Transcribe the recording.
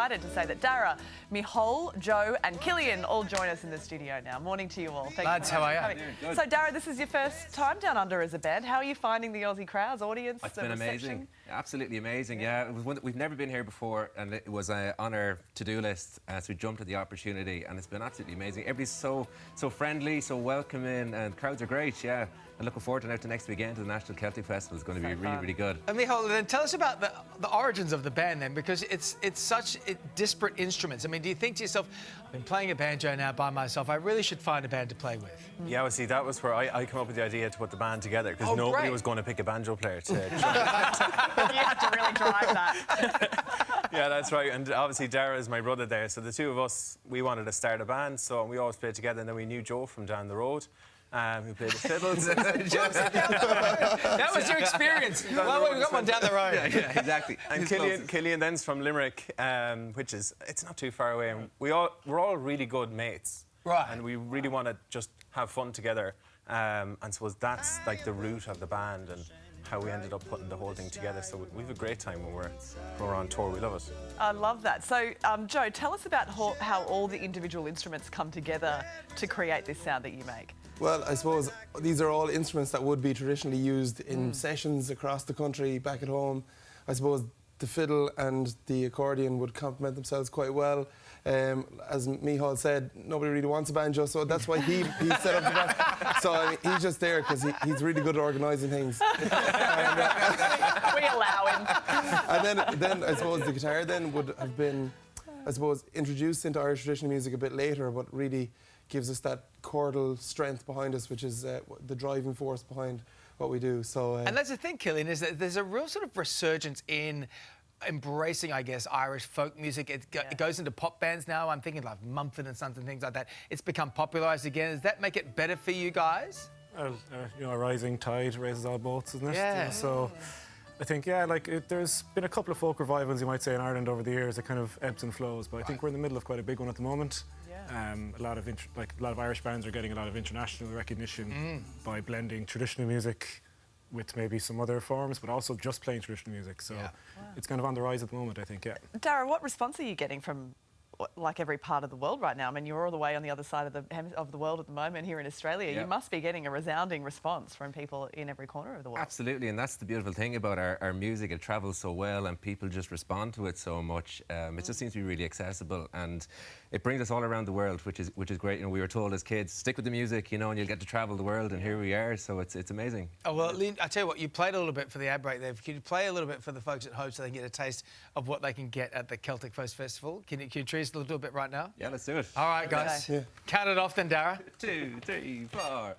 Excited to say that Dara, Mihol, Joe and Killian all join us in the studio now. Morning to you all. Thank Lads, you how are you? So Dara, this is your first time down under as a band. How are you finding the Aussie crowds, audience, It's the been reception? amazing, absolutely amazing. Yeah, it was one that we've never been here before, and it was on our to-do list. So we jumped at the opportunity, and it's been absolutely amazing. Everybody's so friendly, so welcoming, and crowds are great. Yeah, and looking forward to now to next weekend to the National Celtic Festival. It's going to be really good. And Mihol, then tell us about the origins of the band then, because it's such disparate instruments. I mean, do you think to yourself, I've been playing a banjo now by myself, I really should find a band to play with? Yeah, well, see, that was where I came up with the idea to put the band together, because nobody was going to pick a banjo player to You had to really drive that. Yeah, that's right. And obviously Dara is my brother there, so the two of us, we wanted to start a band, so we always played together, and then we knew Joe from down the road, who played the fiddles. That was your experience. Well, we got one down the road. Yeah, exactly. And Killian then's from Limerick, which is, it's not too far away, and we're all really good mates. Right. And we really want to just have fun together. And suppose that's like the root of the band and how we ended up putting the whole thing together. So we have a great time when we're on tour. We love it. I love that. So, Joe, tell us about how all the individual instruments come together to create this sound that you make. Well, I suppose these are all instruments that would be traditionally used in sessions across the country, back at home. I suppose the fiddle and the accordion would complement themselves quite well. As Mihal said, nobody really wants a banjo, so that's why he set up the band. So I mean, he's just there because he's really good at organising things. We allow him. And then I suppose the guitar then would have been, I suppose, introduced into Irish traditional music a bit later, but really gives us that chordal strength behind us, which is the driving force behind what we do. So, and that's the thing, Killian, is that there's a real sort of resurgence in embracing, I guess, Irish folk music. It goes into pop bands now. I'm thinking like Mumford and Sons and things like that. It's become popularised again. Does that make it better for you guys? You know, a rising tide raises all boats, isn't it? Yeah. So I think, yeah, like there's been a couple of folk revivals, you might say, in Ireland over the years. It kind of ebbs and flows, but I think we're in the middle of quite a big one at the moment. Yeah. A lot of Irish bands are getting a lot of international recognition by blending traditional music with maybe some other forms, but also just playing traditional music. So it's kind of on the rise at the moment, I think, yeah. Dara, what response are you getting from like every part of the world right now? I mean, you're all the way on the other side of the world at the moment here in Australia. Yeah. You must be getting a resounding response from people in every corner of the world. Absolutely, and that's the beautiful thing about our music. It travels so well, and people just respond to it so much. It just seems to be really accessible, and it brings us all around the world, which is great. You know, we were told as kids, stick with the music, you know, and you'll get to travel the world, and here we are. So it's amazing. Oh, well, Lynn, I tell you what, you played a little bit for the ad break there. Could you play a little bit for the folks at home so they can get a taste of what they can get at the Celtic Coast Festival? Can you treat us a little bit right now? Yeah, let's do it. All right, guys. Yeah. Count it off then, Dara. 2, 3, 4.